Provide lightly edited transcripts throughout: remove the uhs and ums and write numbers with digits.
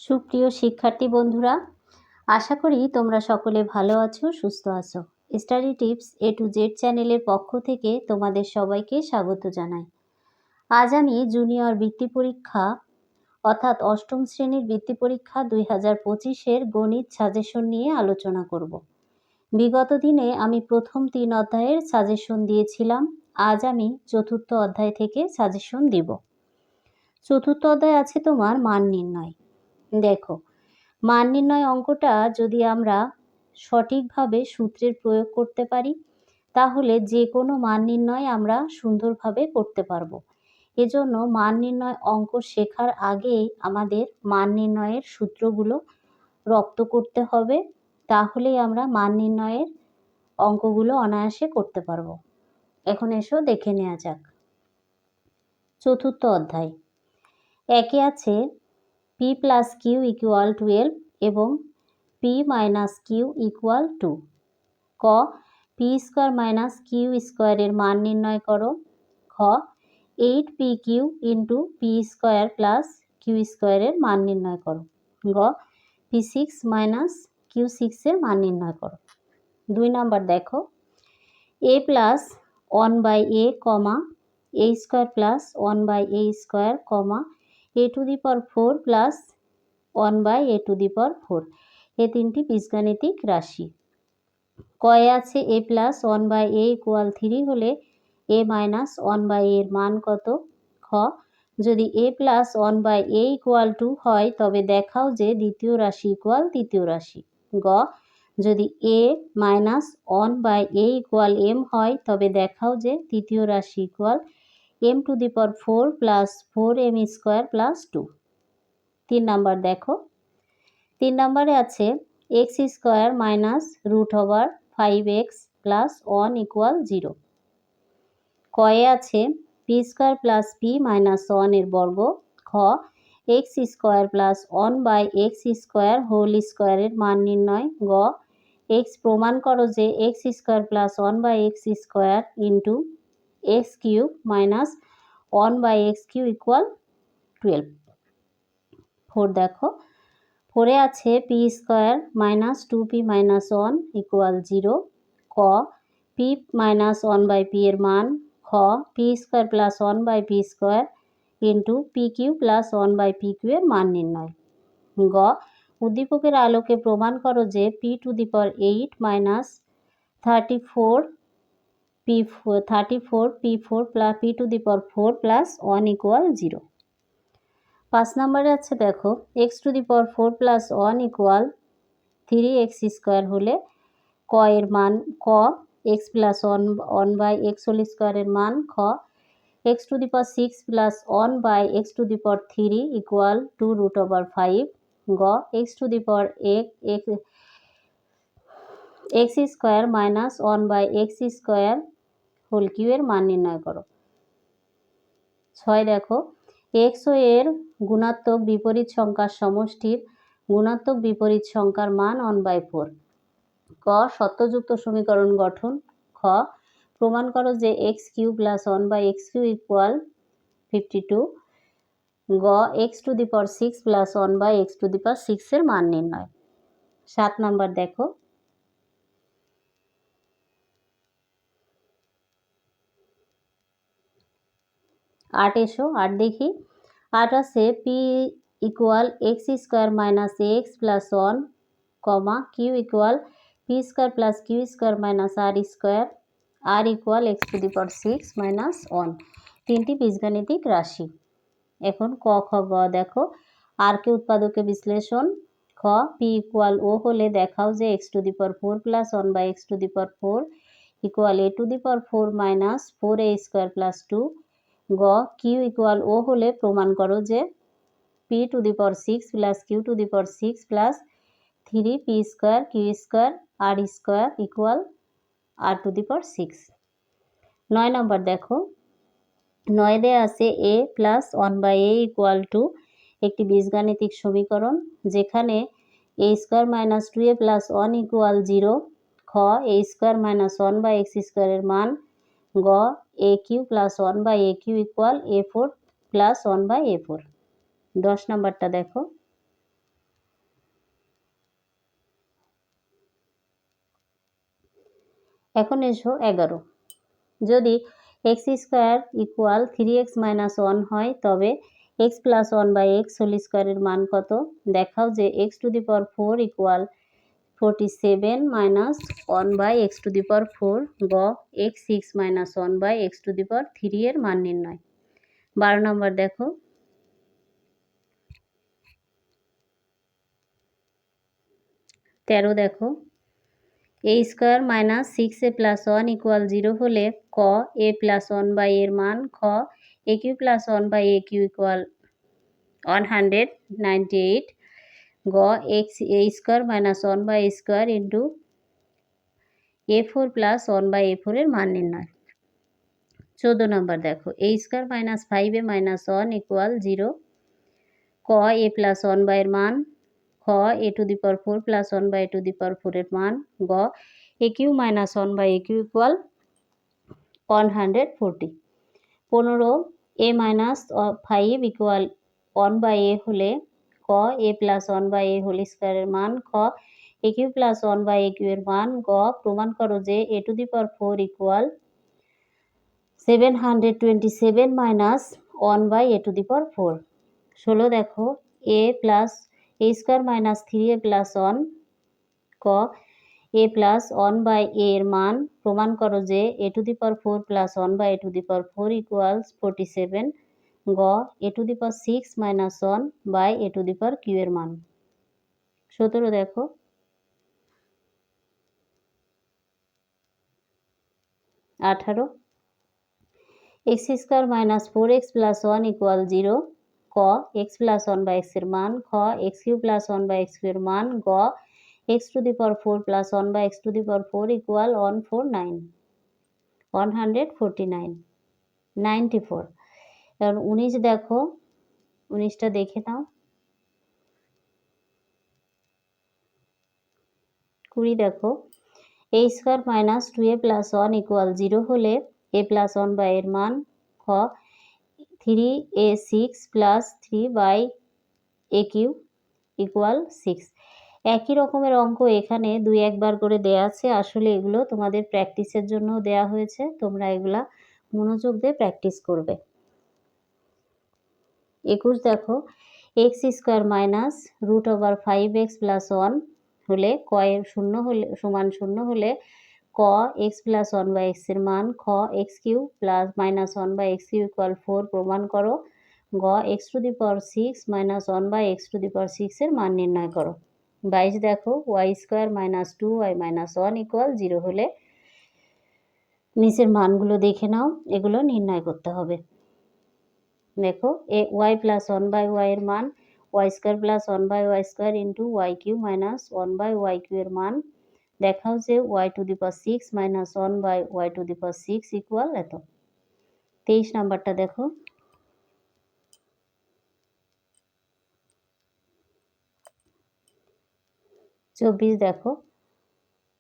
সুপ্রিয় শিক্ষার্থী বন্ধুরা, আশা করি তোমরা সকলে ভালো আছো, সুস্থ আছো। Study tips A to Z চ্যানেলের পক্ষ থেকে তোমাদের সবাইকে স্বাগত জানাই। আজ আমি জুনিয়র বৃত্তি পরীক্ষা অর্থাৎ অষ্টম শ্রেণীর বৃত্তি পরীক্ষা 2025-এর গণিত সাজেশন নিয়ে আলোচনা করব। বিগত দিনে আমি প্রথম 3 অধ্যায়ের সাজেশন দিয়েছিলাম। আজ আমি চতুর্থ অধ্যায় থেকে সাজেশন দিব। চতুর্থ অধ্যায় আছে তোমার মান নির্ণয়। দেখো, মান নির্ণয় অঙ্কটা যদি আমরা সঠিকভাবে সূত্রের প্রয়োগ করতে পারি তাহলে যে কোনো মান নির্ণয় আমরা সুন্দরভাবে করতে পারবো। এজন্য মান নির্ণয় অঙ্ক শেখার আগেই আমাদের মান নির্ণয়ের সূত্রগুলো রপ্ত করতে হবে, তাহলেই আমরা মান নির্ণয়ের অঙ্কগুলো অনায়াসে করতে পারবো। এখন এসো দেখে নেওয়া যাক। চতুর্থ অধ্যায় একে আছে p plus q equal 12 এবং p minus q equal 2। ক p স্কোয়ার মাইনাস কিউ স্কোয়ারের মান নির্ণয় করো। খ 8pq into p square plus q স্কোয়ারের মান নির্ণয় করো। গ p6 মাইনাস q6 এর মান নির্ণয় করো। 2 নম্বর দেখো, a plus 1/a comma a square plus 1/a square comma a to the power 4 plus 1/a to the power 4, এই তিনটি বীজগাণিতিক রাশি। কয়ে আছে a প্লাস 1/a ইকুয়াল 3 হলে a মাইনাস 1/a এর মান কত। খ যদি a প্লাস 1/a ইকুয়াল 2 হয় তবে দেখাও যে দ্বিতীয় রাশি ইকুয়াল তৃতীয় রাশি। গ যদি a minus 1/a equal m হয় তবে দেখাও যে তৃতীয় রাশি equal m to the power 4 plus 4m square plus 2। 3 number দেখো, 3 নম্বরে আছে x square minus root over 5x plus 1 equal 0। কয়ে আছে p square plus p minus 1 এর বর্গ। খ x square plus 1/x square whole স্কোয়ারের মান নির্ণয়। গ এক্স প্রমাণ করো যে x square plus 1/x square into x cube minus 1/x cube equal 12। 4 দেখো, 4 আছে p square minus 2p minus 1 equal 0। ক পি মাইনাস 1/p এর মান। খ p square plus 1/p square into p cube plus 1/p cube এর মান নির্ণয়। গ উদ্দীপকের আলোকে প্রমাণ করো যে p two the power 8 minus 34p4 plus p two the power 4 plus 1 equal 0। 5 নম্বরে আছে দেখো, x to the power 4 plus 1 equal 3x square হলে ক এর মান। ক x প্লাস 1/x হোল স্কোয়ারের মান। খ x to the power 6 plus 1/x to the power 3 equal 2 root over 5। গ x to the power x square minus 1/x square whole cube এর মান নির্ণয় করো। 6 দেখো, x ও এর গুণাত্মক বিপরীত সংখ্যার সমষ্টির গুণাত্মক বিপরীত সংখ্যার মান 1/4। ক সত্যযুক্ত সমীকরণ গঠন। খ প্রমাণ করো যে x cube plus 1/x cube equal 52। গ x to the power 6 plus 1/x to the power 6 এর মান নির্ণয়। 7 নাম্বার দেখো, 8 এসো, 8 দেখি। 8 আছে p equal x square minus x plus 1 comma q equal p square plus q square minus r square r equal x to the power 6 minus 1, তিনটি বীজগাণিতিক রাশি। এখন ক খ গ দেখো, আর কে উৎপাদকে বিশ্লেষণ। খ পি ইকুয়াল ও হলে দেখাও যে x to the power 4 plus 1/x to the power 4 equal a to the power 4 minus 4a square plus 2। গ কিউ ইকুয়াল ও হলে প্রমাণ করো যে p to the power 6 plus q to the power 6 plus 3p square q square r square equal r to the power 6। 9 number দেখো, 9 দেয়া আছে a plus 1/a equal to একটি বীজগাণিতিক সমীকরণ যেখানে a square minus 2a plus 1 equal 0। খ a square minus 1/x স্কোয়ারের মান। গ a cube plus 1/a cube equal a4 plus 1/a4। 10 নম্বরটা দেখো, এখন এসো 11। যদি x square equal 3x minus 1 হয় তবে x plus 1 by x whole স্কোয়ারের মান কত? দেখাও যে x to the power 4 equal 47 minus 1 by x to the power 4, গ x 6 minus 1 by x to the power 3 এর মান নির্ণয়। 12 নম্বর দেখো, 13 দেখো, a square minus 6a plus 1 equal 0 হলে ক এ প্লাস 1 বাই এর মান, খ a cube plus 1 by a cube equal 198, গ x a square minus 1 by a square into a4 plus 1 by a4 এর মান নির্ণয়। 14 নম্বর দেখো, a square minus 5a minus 1 equal 0, ক এ প্লাস 1 বাই এর মান, খ a to the power 4 plus 1 by a to the power 4 এর মান, গ a cube minus 1 by a cube equal 140। 15 a minus 5 equal 1 by a হলে ক a plus 1 by a whole স্কোয়ারের মান, খ a cube plus 1 by a cube এর মান, গ প্রমাণ করো যে a to the power 4 equal 727 minus 1 by a to the power 4। 16 দেখো, a plus a square minus 3a plus 1, ক এ প্লাস 1 বাই এ এর মান, প্রমাণ করো যে a to the power 4 plus 1 by a to the power 4 equals 47, গ a to the power 6 minus 1 by a to the power কিউ এর মান। 17 দেখো, 18 x square minus 4x plus 1 equal 0, ক এক্স প্লাস 1 বাই এক্স এর মান, খ x cube plus 1 by x cube এর মান, গ x to the power 4 plus 1 by x to the power 4 equal 149। 94। এবার 19 দেখো, 19টা দেখে নাও। 20 দেখো, a square minus 2a plus 1 equal 0 হলে এ প্লাস 1 বাই এর মান, খ 3a6 plus 3 by a cube equal 6। একই রকমের অঙ্ক এখানে 2-1 বার করে দেয়া আছে। আসলে এগুলো তোমাদের প্র্যাকটিসের জন্য দেয়া হয়েছে, তোমরা এগুলা মনোযোগ দিয়ে প্র্যাকটিস করবে। 21 দেখো, x square minus root over 5x plus 1 হলে ক এর সমান 0 হলে ক এক্স প্লাস 1 বাই এক্স এর মান, খ x cube plus minus 1 by x cube equal 4 প্রমাণ করো, গ x to the power 6 minus 1 by x to the power 6 এর মান নির্ণয় করো। 22 দেখো, y square minus 2y minus 1 equal 0 হলে নিচের মানগুলো দেখে নাও, এগুলো নির্ণয় করতে হবে। দেখো, ওয়াই প্লাস 1 বাই ওয়াই এর মান, y square plus 1 by y square into y cube minus 1 by y cube এর মান। দেখাও যে y to the power 6 minus 1 by y to the power 6 equal এত। 23 নাম্বারটা দেখো, দেখো,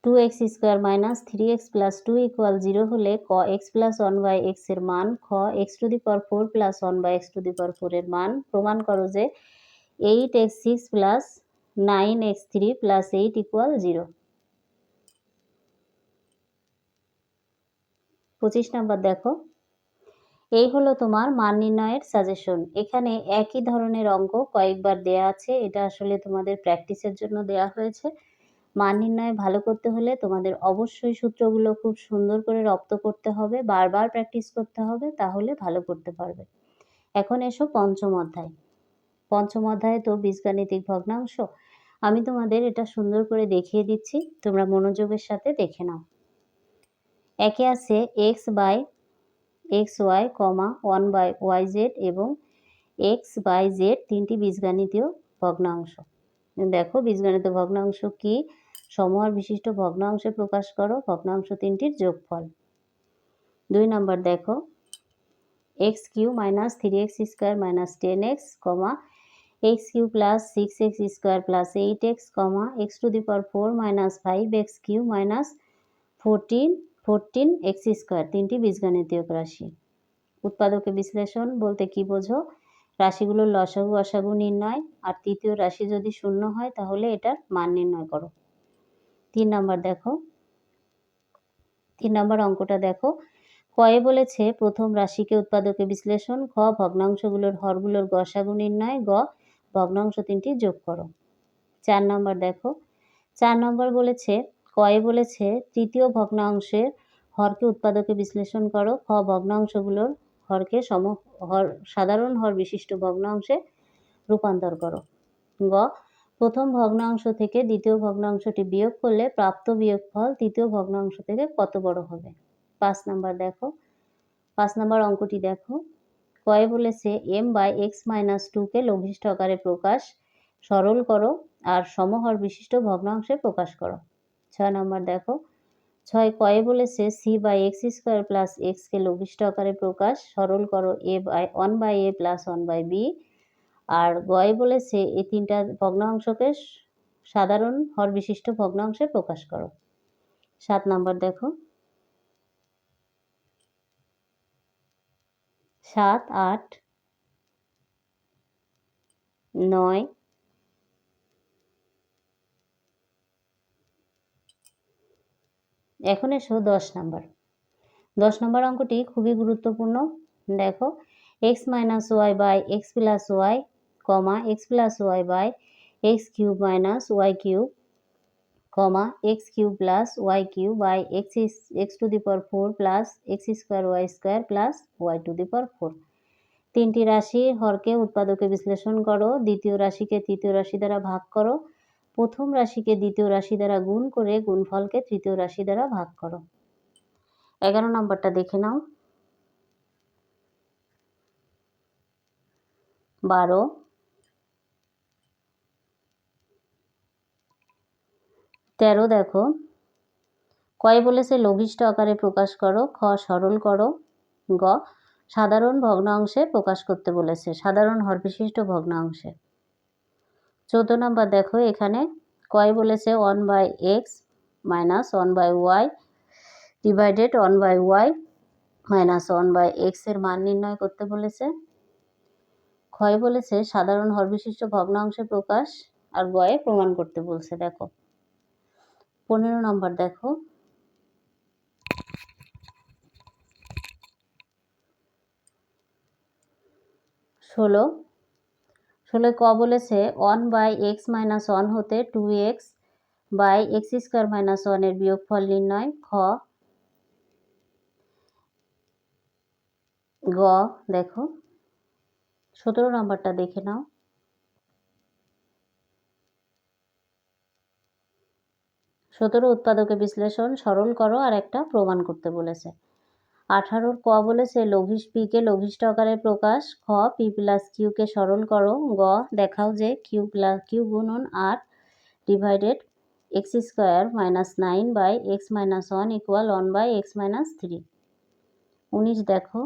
2x square minus 3x plus 2 equal 0 হলে ক এক্স প্লাস 1 বাই এক্স এর মান, খ x to the power 4 plus 1 by x to the power 4 এর মান। প্রমাণ করো যে 8x6 plus 9x3 plus 8 equal 0। 25 number দেখো, এই হলো তোমার মান নির্ণয়ের সাজেশন। এখানে একই ধরনের অঙ্ক কয়েকবার দেয়া আছে, এটা আসলে তোমাদের প্র্যাকটিসের জন্য দেয়া হয়েছে। মান নির্ণয় ভালো করতে হলে তোমাদের অবশ্যই সূত্রগুলো খুব সুন্দর করে রপ্ত করতে হবে, বারবার প্র্যাকটিস করতে হবে, তাহলে ভালো করতে পারবে। এখন এসো পঞ্চম অধ্যায়। পঞ্চম অধ্যায়ে তো বীজগাণিতিক ভগ্নাংশ। আমি তোমাদের এটা সুন্দর করে দেখিয়ে দিচ্ছি, তোমরা মনোযোগের সাথে দেখে নাও। একে আছে x by x y, 1 by y z এবং এক্স বাই জেড তিনটি বীজগাণিতীয় ভগ্নাংশ। দেখো বীজগণিত ভগ্নাংশ কি? সমহর বিশিষ্ট ভগ্নাংশে প্রকাশ করো ভগ্নাংশ তিনটির যোগফল। 2 নম্বর দেখো, x cube minus 3x square minus 10x, x cube plus 6x square plus 8x, x to the power 4 minus 5x cube minus 14x square তিনটি বীজগণিতীয় রাশি। উৎপাদকে বিশ্লেষণ বলতে কি বোঝো? রাশিগুলোর লসাগু অসাগু নির্ণয়, আর তৃতীয় রাশি যদি শূন্য হয় তাহলে এটার মান নির্ণয় করো। 3 নম্বর দেখো, 3 নম্বর অঙ্কটা দেখো, কয়ে বলেছে প্রথম রাশিকে উৎপাদকে বিশ্লেষণ, খ ভগ্নাংশগুলোর হরগুলোর গসাগু নির্ণয়, গ ভগ্নাংশ 3টি যোগ করো। 4 নম্বর দেখো, 4 নম্বর বলেছে কয়ে বলেছে তৃতীয় ভগ্নাংশের হরকে উৎপাদকে বিশ্লেষণ করো, খ ভগ্নাংশগুলোর হরকে সাধারণ হর বিশিষ্ট ভগ্নাংশে রূপান্তর করো, গ প্রথম ভগ্নাংশ থেকে দ্বিতীয় ভগ্নাংশটি বিয়োগ করলে প্রাপ্ত বিয়োগফল তৃতীয় ভগ্নাংশ থেকে কত বড় হবে। 5 নম্বর দেখো, 5 নম্বর অঙ্কটি দেখো, কয়ে বলেছে m/x-2কে লঘিষ্ঠ আকারে প্রকাশ, সরল করো আর সমহর বিশিষ্ট ভগ্নাংশে প্রকাশ করো। 6 নম্বর দেখো, 6 কয়ে বলেছে c/x² + x কে লঘিষ্ঠ আকারে প্রকাশ, সরল করো 1/a + 1/b, আর গয়ে বলেছে এই তিনটা ভগ্নাংশকে সাধারণ হর বিশিষ্ট ভগ্নাংশে প্রকাশ করো। 7 নম্বর দেখো, 7, 8, 9, এখন এসো 10 নম্বর। 10 নম্বর অঙ্কটি খুবই গুরুত্বপূর্ণ। দেখো, x - y / x + y, x + y / x³ - y³, x³ + y³ / x⁴ + x² y² y⁴। তিনটি রাশির হরকে উৎপাদকে বিশ্লেষণ করো, দ্বিতীয় রাশিকে তৃতীয় রাশি দ্বারা ভাগ করো, প্রথম রাশিকে দ্বিতীয় রাশি দ্বারা গুণ করে গুণফলকে তৃতীয় রাশি দ্বারা ভাগ করো। 11 নম্বরটা দেখে নাও, 12, 13 দেখো, কয়ে বলেছে লঘিষ্ঠ আকারে প্রকাশ করো, খ সরল করো, গ সাধারণ ভগ্নাংশে প্রকাশ করতে বলেছে, সাধারণ হর বিশিষ্ট ভগ্নাংশে। 14 নম্বর দেখো, এখানে কয়ে বলেছে 1/x - 1/y divided 1/y - 1/x এর মান নির্ণয় করতে বলেছে, ক্ষয় বলেছে সাধারণ হর বিশিষ্ট ভগ্নাংশে প্রকাশ, আর গয়ে প্রমাণ করতে বলছে। দেখো 15 নম্বর দেখো, 16 ক বলেছে 1/x - 1 হতে 2x/x² - 1 এর বিয়োগফল নির্ণয়, খ গ দেখো 17 নম্বরটা দেখে নাও, 17 উৎপাদকে বিশ্লেষণ, সরল করো আর একটা প্রমাণ করতে বলেছে। 18 ক বলেছে পিকে লঘিষ্ঠ আকারে প্রকাশ, খ p + q কে সরল করো, গ দেখাও যে q গুণন r divided x² - 9/x - 1 = 1/x - 3। 19 দেখো,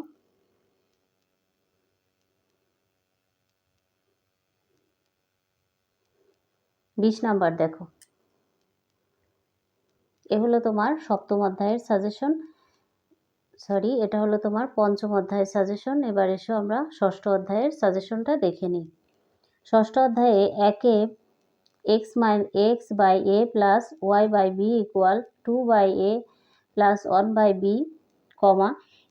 20 নাম্বার দেখো, এ হলো তোমার সপ্তম অধ্যায়ের সাজেশন, এটা হলো তোমার পঞ্চম অধ্যায়ের সাজেশন। এবার এসো আমরা ষষ্ঠ অধ্যায়ের সাজেশনটা দেখে নিই। ষষ্ঠ অধ্যায়ে একে x/a + y/b = 2/a + 1/b,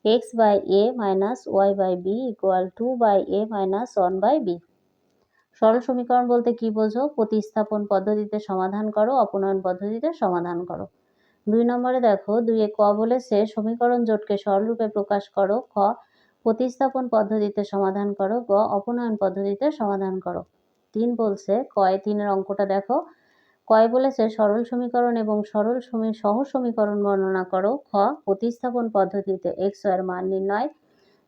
x/a - y/b = 2/a - 1/b। সরল সমীকরণ বলতে কি বোঝো? প্রতিস্থাপন পদ্ধতিতে সমাধান করো, অপনয়ন পদ্ধতিতে সমাধান করো। 2 নম্বরে দেখো, 2 ক বলেছে সমীকরণ জোটকে সরলরূপে প্রকাশ করো, খ প্রতিস্থাপন পদ্ধতিতে সমাধান করো, গ অপনয়ন পদ্ধতিতে সমাধান করো। 3 বলছে, কয় 3-এর অঙ্কটা দেখো, কয় বলেছে সরল সমীকরণ এবং সহজ সমীকরণ বর্ণনা করো, খ প্রতিস্থাপন পদ্ধতিতে x এর মান নির্ণয়,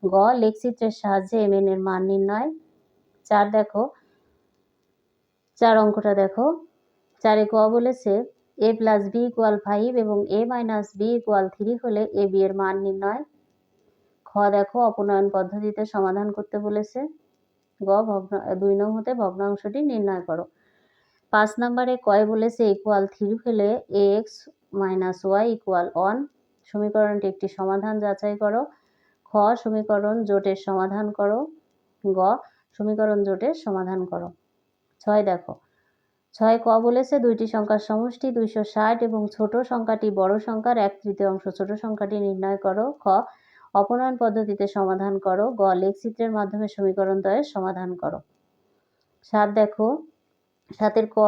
গ লেখচিত্রের সাহায্যে mn এর মান নির্ণয়। 4 দেখো, 4 অঙ্কটা দেখো, 4 ক বলেছে a + b = 5 এবং a - b = 3 হলে ab এর মান নির্ণয়। খ দেখো অপনয়ন পদ্ধতিতে সমাধান করতে বলেছে, গ 2 নং হতে ভগ্নাংশটি নির্ণয় করো। 5 নম্বরে কয় বলেছে =3 হলে ax - y = 1, সমীকরণটি একটি সমাধান যাচাই করো, খ সমীকরণ জোটের সমাধান করো, গ সমীকরণ জোটের সমাধান করো। 6 দেখো, 6 ক বলেছে দুইটি সংখ্যার সমষ্টি 260 এবং ছোট সংখ্যাটি বড় সংখ্যার 1/3 ছোট সংখ্যাটি নির্ণয় করো। খ অপনয়ন পদ্ধতিতে সমাধান করো। গ লেখচিত্রের মাধ্যমে সমীকরণ দ্বয়ের সমাধান করো। 7 দেখো, 7 ক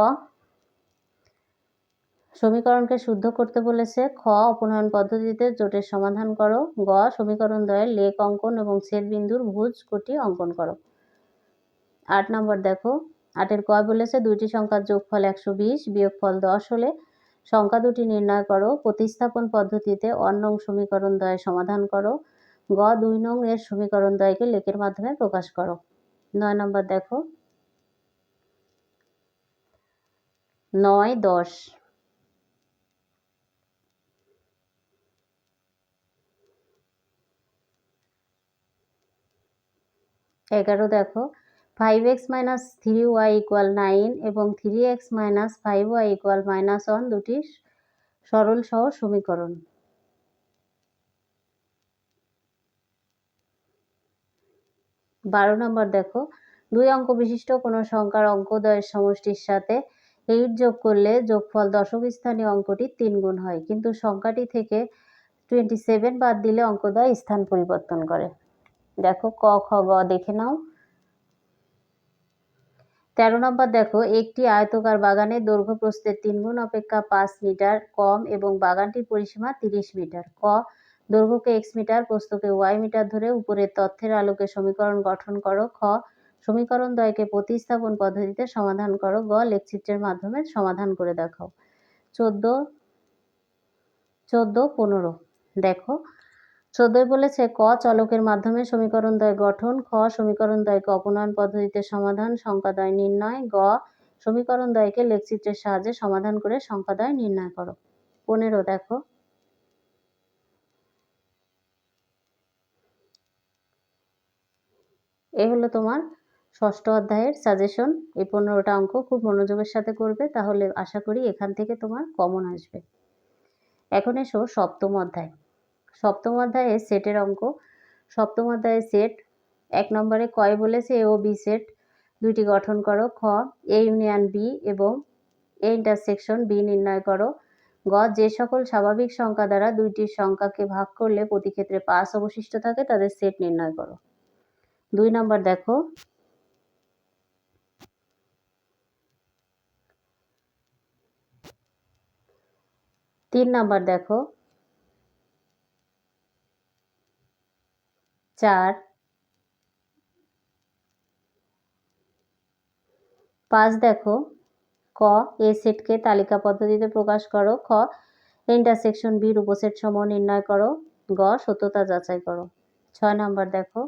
সমীকরণকে শুদ্ধ করতে বলেছে। খ অপনয়ন পদ্ধতিতে জোটের সমাধান করো। গ সমীকরণ দ্বয়ের লেখ অঙ্কন এবং ছেদবিন্দুর ভুজ কোটি অঙ্কন করো। 8 নম্বর দেখো, 8 ক বলেছে দুইটি সংখ্যার যোগফল 120 বিয়োগফল 10 হলে সংখ্যা দুটি নির্ণয় করো। প্রতিস্থাপন পদ্ধতিতে অনং সমীকরণ দ্বয় সমাধান করো। গ 2 নং এর সমীকরণ দ্বয়কে লেখের মাধ্যমে প্রকাশ করো। 9 নম্বর দেখো, 9, 10, 11 দেখো, 5x - 3y = 9 এবং 3x - 5y = -1 দুটি সরল সহ সমীকরণ। 12 নম্বর দেখো, 2 অঙ্ক বিশিষ্ট কোনো সংখ্যার অঙ্কদ্বয়ের সমষ্টির সাথে 8 যোগ করলে যোগফল দশক স্থানীয় অঙ্কটির 3 গুণ হয়, কিন্তু সংখ্যাটি থেকে 27 বাদ দিলে অঙ্কদ্বয় স্থান পরিবর্তন করে। দেখো ক খ গ দেখে নাও। 13 নম্বর দেখো, একটি আয়তকার বাগানের দৈর্ঘ্য প্রস্থের 3 গুণ অপেক্ষা 5 মিটার কম এবং বাগানটির পরিসীমা 30 মিটার। ক দৈর্ঘ্যকে x মিটার প্রস্থকে y মিটার ধরে উপরের তথ্যের আলোকে সমীকরণ গঠন করো। খ সমীকরণ দ্বয়কে প্রতিস্থাপন পদ্ধতিতে সমাধান করো। গ লেখচিত্রের মাধ্যমে সমাধান করে দেখাও। 14, 15 দেখো, 14 বলেছে ক চলকের মাধ্যমে সমীকরণ দ্বয় গঠন। খ সমীকরণ দ্বয়কে অপনয়ন পদ্ধতিতে সমাধান সংখ্যা দ্বয় নির্ণয়। গ সমীকরণ দ্বয়কে লেখচিত্রের সাহায্যে সমাধান করে সংখ্যা দ্বয় নির্ণয় করো। 15 দেখো, এ হলো তোমার ষষ্ঠ অধ্যায়ের সাজেশন। এই 15টা অঙ্ক খুব মনোযোগের সাথে করবে, তাহলে আশা করি এখান থেকে তোমার কমন আসবে। এখন এসো সপ্তম অধ্যায়। সপ্তম অধ্যায়ে সেটের অঙ্ক। সপ্তম অধ্যায়ে সেট 1 নম্বরে কয় বলেছে এ ও বি সেট দুইটি গঠন করো। খ এ ইউনিয়ন বি এবং এ ইন্টারসেকশন বি নির্ণয় করো। গ যে সকল স্বাভাবিক সংখ্যা দ্বারা দুইটি সংখ্যাকে ভাগ করলে প্রতি ক্ষেত্রে 5 অবশিষ্ট থাকে তাদের সেট নির্ণয় করো। 2 নম্বর দেখো, 3 নম্বর দেখো, 4, 5 দেখো, ক এ সেটকে তালিকা পদ্ধতিতে প্রকাশ করো। খ ইন্টারসেকশন বির উপসেট সমূহ নির্ণয় করো। গ সত্যতা যাচাই করো। 6 নম্বর দেখো,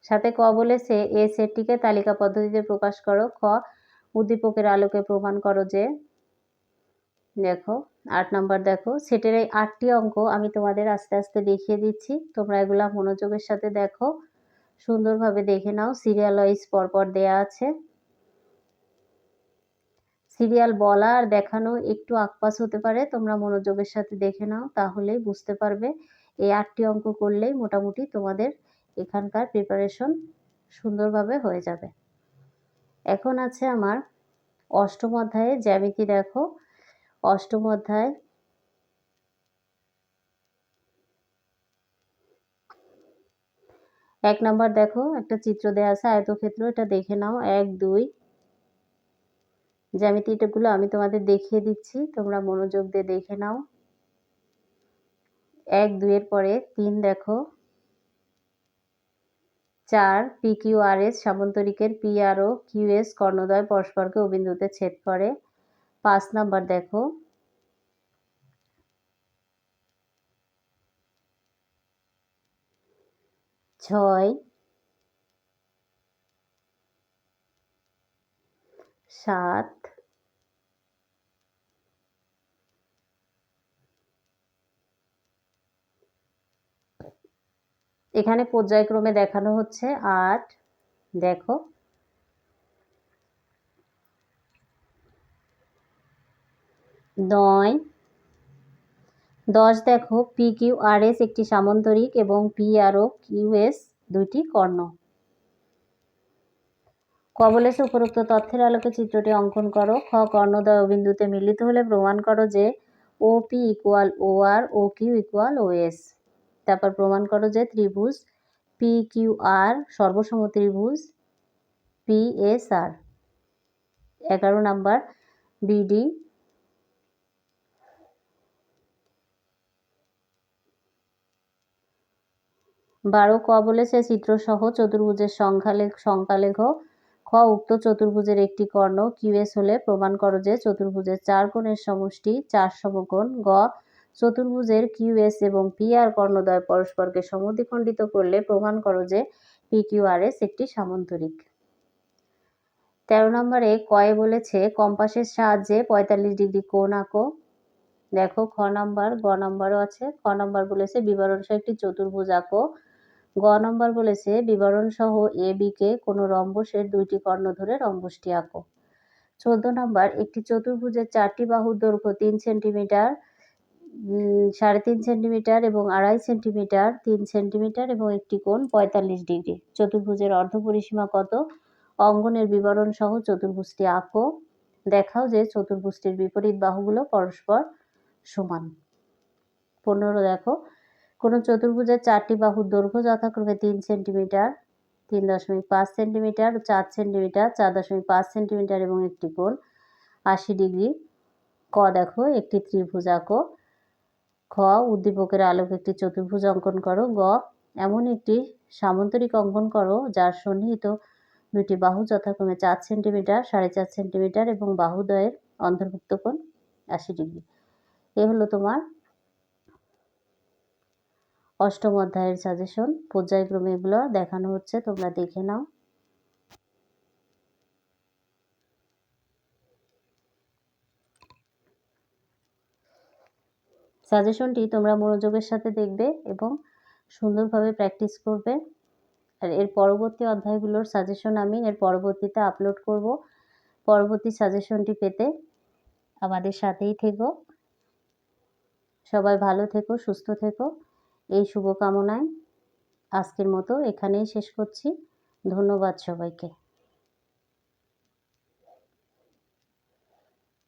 7 ক বলেছে এ সেটটিকে তালিকা পদ্ধতিতে প্রকাশ করো। খ উদ্দীপকের আলোকে প্রমাণ করো যে। দেখো 8 নম্বর দেখো, সেটের এই 8টি অঙ্ক আমি তোমাদের আস্তে আস্তে দেখিয়ে দিচ্ছি, তোমরা এগুলা মনোযোগের সাথে দেখো, সুন্দরভাবে দেখে নাও। সিরিয়াল ওয়াইজ পরপর দেয়া আছে। সিরিয়াল বলা আর দেখানো একটু আকপাস হতে পারে, তোমরা মনোযোগের সাথে দেখে নাও, তাহলেই বুঝতে পারবে। এই 8টি অঙ্ক করলেই মোটামুটি তোমাদের এখানকার প্রিপারেশন সুন্দরভাবে হয়ে যাবে। এখন আছে আমার অষ্টম অধ্যায়ে জ্যামিতি। দেখো অষ্টম অধ্যায়, এক নম্বর দেখো একটা চিত্র দেওয়া আছে আয়তক্ষেত্র, এটা দেখে নাও। 1, 2 জ্যামিতিগুলো আমি তোমাদের দেখিয়ে দিচ্ছি, তোমরা মনোযোগ দিয়ে দেখে নাও। 1, 2 এর পরে 3 দেখো, 4 P Q R S সামান্তরিকের P R O Q S কর্ণদ্বয় পরস্পরকে ও বিন্দুতে ছেদ করে। 5 নম্বর দেখো, 6, 7, এখানে পর্যায়ক্রমে দেখানো হচ্ছে। 8 দেখো, 9, 10 দেখো পি কিউ আর এস একটি সামান্তরিক এবং P R O Q S দুইটি কর্ণ। ক বলেছে উপরোক্ত তথ্যের আলোকে চিত্রটি অঙ্কন করো। খ কর্ণদ্বয় ও বিন্দুতে মিলিত হলে প্রমাণ করো যে ও পি ইকুয়াল ও আর ও কিউ ইকুয়াল ও এস। তারপর প্রমাণ করো যে ত্রিভুজ পি কিউ আর সর্বসম ত্রিভুজ পি এস আর। 11 নাম্বার বিডি। 12 ক বলেছে চিত্রসহ চতুর্ভুজের সংখ্যা লেখো। খ উক্ত চতুর্ভুজের একটি কর্ণ কিউএস হলে প্রমাণ করো যে চতুর্ভুজের 4 কোণের সমষ্টি 4 সমকোণ। গ চতুর্ভুজের কিউএস এবং পি আর কর্ণদ্বয় পরস্পরকে সমদ্বিখণ্ডিত করলে প্রমাণ করো যে পি কিউ আর এস একটি সামান্তরিক। 13 নম্বরে কয়ে বলেছে কম্পাসের সাহায্যে 45 ডিগ্রি কোণ আঁকো। দেখো খ নাম্বার গ নাম্বারও আছে। খ নাম্বার বলেছে বিবরণ সহ একটি চতুর্ভুজ আঁকো। গ নম্বর বলেছে বিবরণ সহ এ বি কে কোনো রম্বসের দুইটি কর্ণ ধরে রম্বসটি আঁকো। 14 নম্বর একটি চতুর্ভুজের 4টি বাহুর দৈর্ঘ্য 3 সেন্টিমিটার, 3.5 সেন্টিমিটার এবং 2.5 সেন্টিমিটার, 3 সেন্টিমিটার এবং একটি কোণ 45 ডিগ্রি। চতুর্ভুজের অর্ধপরিসীমা কত? অঙ্গনের বিবরণ সহ চতুর্ভুজটি আঁকো। দেখাও যে চতুর্ভুজটির বিপরীত বাহুগুলো পরস্পর সমান। 15 দেখো কোনো চতুর্ভুজের 4টি বাহুর দৈর্ঘ্য যথাক্রমে 3 সেন্টিমিটার, 3.5 সেন্টিমিটার, 4 সেন্টিমিটার, 4.5 সেন্টিমিটার এবং একটি কোণ 80 ডিগ্রি। ক দেখো একটি ত্রিভুজ আঁকো। খ উদ্দীপকের আলোকে একটি চতুর্ভুজ অঙ্কন করো। গ এমন একটি সামান্তরিক অঙ্কন করো যার সন্নিহিত দুটি বাহু যথাক্রমে 4 সেন্টিমিটার, 4.5 সেন্টিমিটার এবং বাহুদ্বয়ের অন্তর্ভুক্ত কোণ 80 ডিগ্রি। এ হলো তোমার অষ্টম অধ্যায়ের সাজেশন। পর্যায়ক্রমে এগুলো দেখানো হচ্ছে, তোমরা দেখে নাও। সাজেশনটি তোমরা মনোযোগের সাথে দেখবে এবং সুন্দরভাবে প্র্যাকটিস করবে। আর এর পরবর্তী অধ্যায়গুলোর সাজেশন আমি এর পরবর্তীতে আপলোড করব। পরবর্তী সাজেশনটি পেতে আমাদের সাথেই থেকো। সবাই ভালো থেকো, সুস্থ থেকো, এই শুভকামনায় আজকের মতো এখানেই শেষ করছি। ধন্যবাদ সবাইকে।